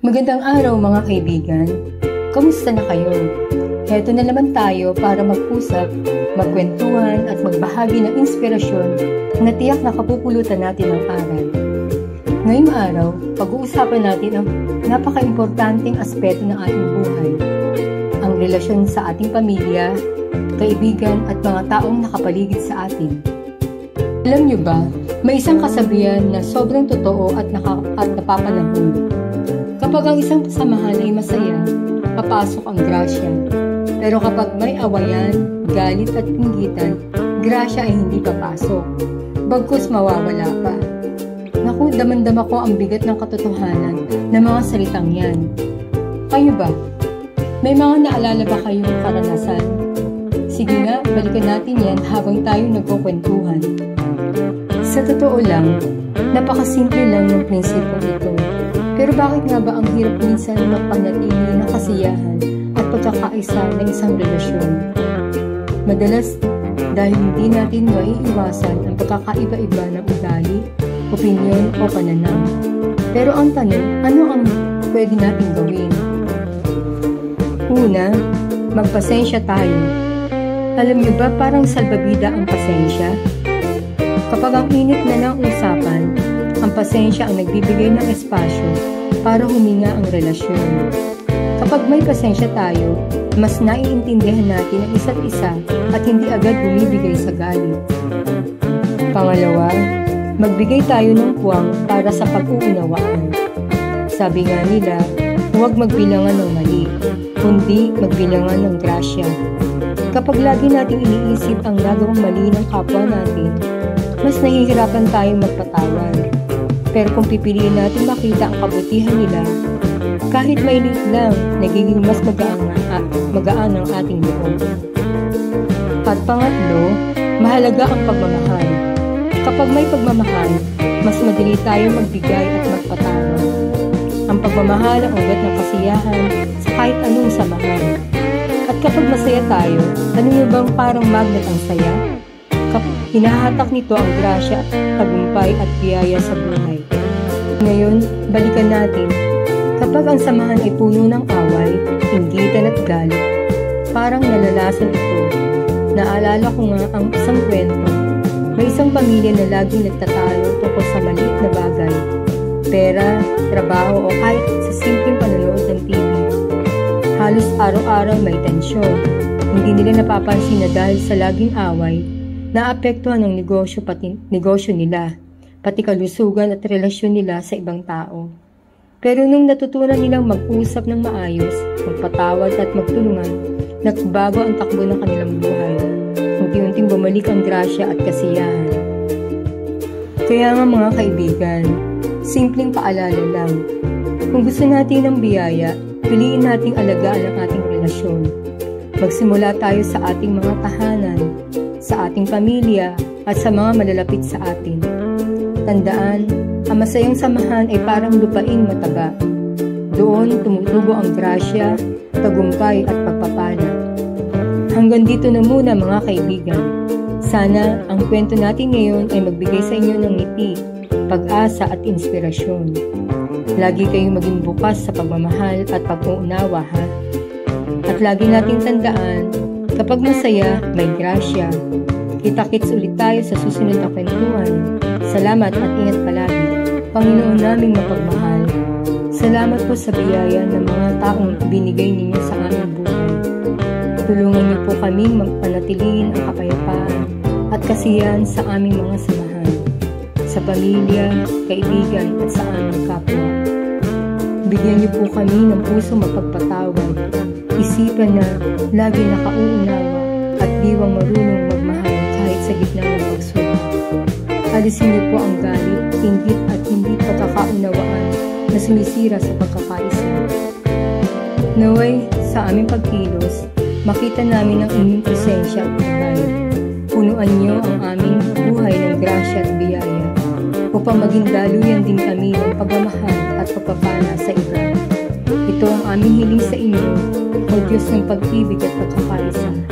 Magandang araw mga kaibigan. Kamusta na kayo? Heto na naman tayo para mag-usap, magkwentuhan at magbahagi ng inspirasyon na tiyak na kapupulutan natin ng aral. Ngayong araw, pag-uusapan natin ang napaka-importanting aspeto ng ating buhay. Ang relasyon sa ating pamilya, kaibigan at mga taong nakapaligid sa atin. Alam niyo ba, may isang kasabihan na sobrang totoo at napapanahon. Kapag ang isang samahan ay masaya, papasok ang grasya. Pero kapag may awayan, galit at inggitan, grasya ay hindi papasok. Bagkus mawawala pa. Naku, damandama ko ang bigat ng katotohanan ng mga salitang yan. Kayo ba? May mga naalala ba kayong karanasan? Sige nga, balikan natin yan habang tayo nagkukwentuhan. Sa totoo lang, napakasimple lang ng prinsipyo ito. Pero bakit nga ba ang hirap minsan magpanatili ng kasiyahan at pagkakaisa ng isang relasyon? Madalas, dahil hindi natin maiiwasan ang pagkakaiba-iba ng ugali, opinyon o pananaw. Pero ang tanong, ano ang pwede natin gawin? Una, magpasensya tayo. Alam niyo ba parang salbabida ang pasensya? Kapag ang init na ng usapan, ang pasensya ang nagbibigay ng espasyo para huminga ang relasyon. Kapag may pasensya tayo, mas naiintindihan natin ang isa't isa at hindi agad bumibigay sa galit. Pangalawa, magbigay tayo ng puwang para sa pag-uunawaan. Sabi nga nila, huwag magbilangan ng mali, kundi magbilangan ng grasya. Kapag lagi nating iniisip ang nagawang mali ng kapwa natin, mas nahihirapan tayong magpatawad. Pero kung pipiliin natin makita ang kabutihan nila, kahit maliit lang, nagiging mas magaan ang ating loob. At pangatlo, mahalaga ang pagmamahal. Kapag may pagmamahal, mas madali tayong magbigay at magpatawad. Ang pagmamahal ang ugat ng kasiyahan sa kahit anong samahan. At kapag masaya tayo, ano nyo bang parang magnet ang saya? Hinahatak nito ang grasya, tagumpay at biyaya sa buhay. Ngayon, balikan natin. Kapag ang samahan ay puno ng away, inggitan at galit, parang nalalason ito. Naalala ko nga ang isang kwento. May isang pamilya na laging nagtatalo tungkol sa maliit na bagay. Pera, trabaho o kahit sa simpleng panonood ng TV. Halos araw-araw may tensyon. Hindi nila napapansin na dahil sa laging away, naapektuhan ang negosyo nila, pati kalusugan at relasyon nila sa ibang tao. Pero nung natutunan nilang mag-usap ng maayos, magpatawad at magtulungan, nagbago ang takbo ng kanilang buhay. Unti-unting bumalik ang grasya at kasiyahan. Kaya nga mga kaibigan, simpleng paalala lang. Kung gusto natin ng biyaya, piliin nating alagaan ang ating relasyon. Magsimula tayo sa ating mga tahanan, sa ating pamilya at sa mga malalapit sa atin. Tandaan, ang masayang samahan ay parang lupaing mataba. Doon tumutubo ang grasya, tagumpay at pagpapala. Hanggang dito na muna mga kaibigan. Sana ang kwento natin ngayon ay magbigay sa inyo ng ngiti, pag-asa at inspirasyon. Lagi kayong maging bukas sa pagmamahal at pag-uunawa ha. At lagi nating tandaan, kapag masaya, may grasya. Kita-kits ulit tayo sa susunod na kwentuhan. Salamat at ingat palagi. Panginoon naming mapagmahal. Salamat po sa biyaya ng mga taong binigay ninyo sa aming buhay. Tulungan niyo po kaming magpanatilihin ang kapayapaan at kasiyahan sa aming mga samahan, sa pamilya, kaibigan at sa aming kapwa. Bigyan niyo po kami ng pusong mapagpatawad, isipan na lagi nakauunawa at diwang marunong magmahal kahit sa gitna ng pagsubok. Alisin niyo po ang galit, inggit at hindi pagkakaunawaan na sumisira sa pagkakaisa. Naway, sa aming pagkilos, makita namin ang inyong presensya at gabay. Punuan niyo ang aming buhay ng grasya at biyaya upang maging daluyan din kami ng pagmamahal at pagpapala sa iba. Ito ang aming hiling sa inyo, O Diyos ng pag-ibig at pagkakaisa.